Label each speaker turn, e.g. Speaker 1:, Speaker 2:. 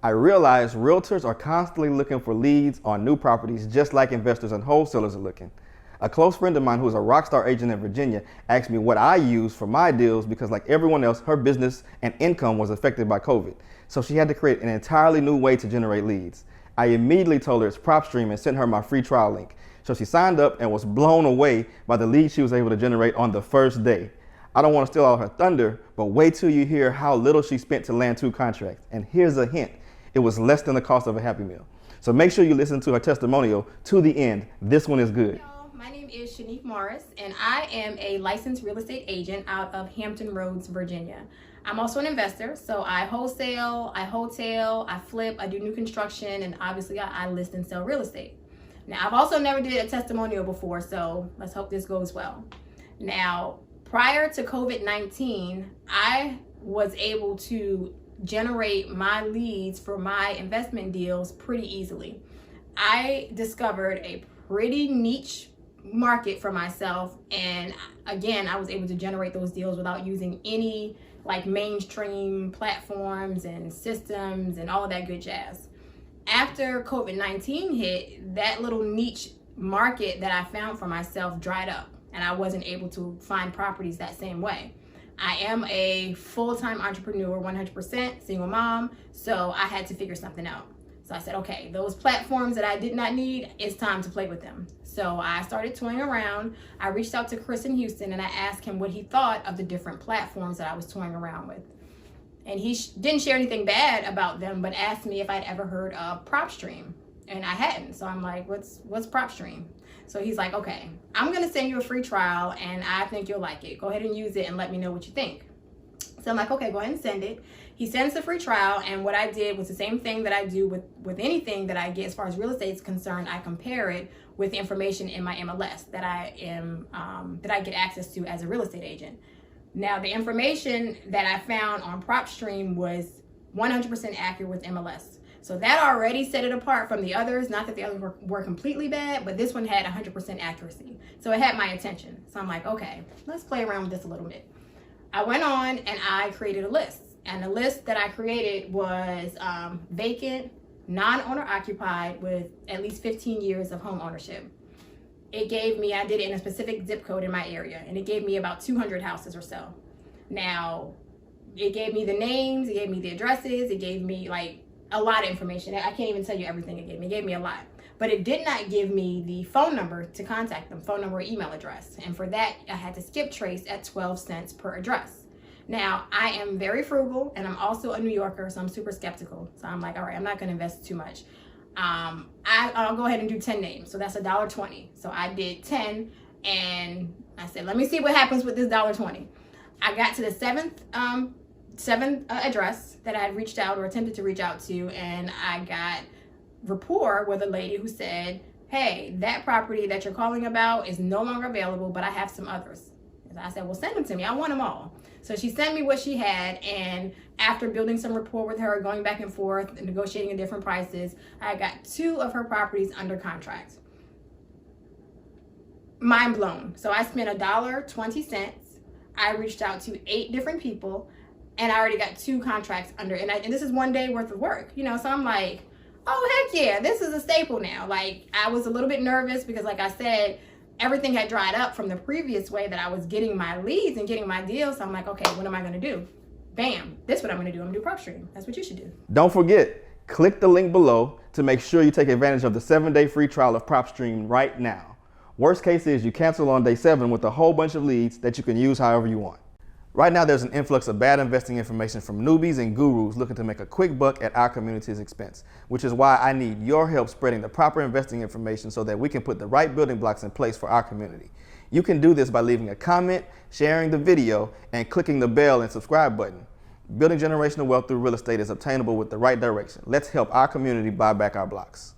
Speaker 1: I realized realtors are constantly looking for leads on new properties just like investors and wholesalers are looking. A close friend of mine who is a rockstar agent in Virginia asked me what I use for my deals because like everyone else, her business and income was affected by COVID. So she had to create an entirely new way to generate leads. I immediately told her it's PropStream and sent her my free trial link. So she signed up and was blown away by the leads she was able to generate on the first day. I don't want to steal all her thunder, but wait till you hear how little she spent to land 2 contracts. And here's a hint. It was less than the cost of a Happy Meal. So make sure you listen to her testimonial to the end. This one is good.
Speaker 2: Hello, my name is Shanique Morris, and I am a licensed real estate agent out of Hampton Roads, Virginia. I'm also an investor, so I wholesale, I hotel, I flip, I do new construction, and obviously I list and sell real estate. Now, I've also never did a testimonial before, so let's hope this goes well. Now, prior to COVID-19, I was able to generate my leads for my investment deals pretty easily. I discovered a pretty niche market for myself, and again, I was able to generate those deals without using any like mainstream platforms and systems and all of that good jazz. After COVID-19 hit, that little niche market that I found for myself dried up, and I wasn't able to find properties that same way. I am a full-time entrepreneur, 100% single mom, so I had to figure something out. So I said, okay, those platforms that I did not need, it's time to play with them. So I started toying around. I reached out to Chris in Houston and I asked him what he thought of the different platforms that I was toying around with. And he didn't share anything bad about them, but asked me if I'd ever heard of PropStream. And I hadn't. So I'm like, what's PropStream? So he's like, okay, I'm going to send you a free trial and I think you'll like it. Go ahead and use it and let me know what you think. So I'm like, okay, go ahead and send it. He sends the free trial, and what I did was the same thing that I do with anything that I get as far as real estate is concerned. I compare it with information in my MLS that I get access to as a real estate agent. Now, the information that I found on PropStream was 100% accurate with MLS. So that already set it apart from the others. Not that the others were completely bad, but this one had 100% accuracy. So it had my attention. So I'm like, okay, let's play around with this a little bit. I went on and I created a list. And the list that I created was vacant, non-owner occupied with at least 15 years of home ownership. It gave me, I did it in a specific zip code in my area, and it gave me about 200 houses or so. Now, it gave me the names, it gave me the addresses, it gave me like a lot of information. I can't even tell you everything it gave me. It gave me a lot. But it did not give me the phone number to contact them, phone number or email address. And for that, I had to skip trace at 12 cents per address. Now, I am very frugal, and I'm also a New Yorker, so I'm super skeptical. So I'm like, all right, I'm not going to invest too much. I'll go ahead and do 10 names. So that's $1.20. So I did 10, and I said, let me see what happens with this $1.20. I got to the seventh address that I had reached out or attempted to reach out to, and I got rapport with a lady who said, hey, that property that you're calling about is no longer available, but I have some others. And I said, well, send them to me. I want them all. So she sent me what she had, and after building some rapport with her, going back and forth, and negotiating at different prices, I got 2 of her properties under contract. Mind blown. So I spent $1.20. I reached out to 8 different people, and I already got 2 contracts under, and this is one day worth of work, you know, so I'm like, oh, heck yeah, this is a staple now. Like, I was a little bit nervous because, like I said, everything had dried up from the previous way that I was getting my leads and getting my deals. So I'm like, okay, what am I going to do? Bam, this is what I'm going to do. I'm going to do PropStream. That's what you should do.
Speaker 1: Don't forget, click the link below to make sure you take advantage of the 7-day free trial of PropStream right now. Worst case is you cancel on day 7 with a whole bunch of leads that you can use however you want. Right now, there's an influx of bad investing information from newbies and gurus looking to make a quick buck at our community's expense, which is why I need your help spreading the proper investing information so that we can put the right building blocks in place for our community. You can do this by leaving a comment, sharing the video, and clicking the bell and subscribe button. Building generational wealth through real estate is obtainable with the right direction. Let's help our community buy back our blocks.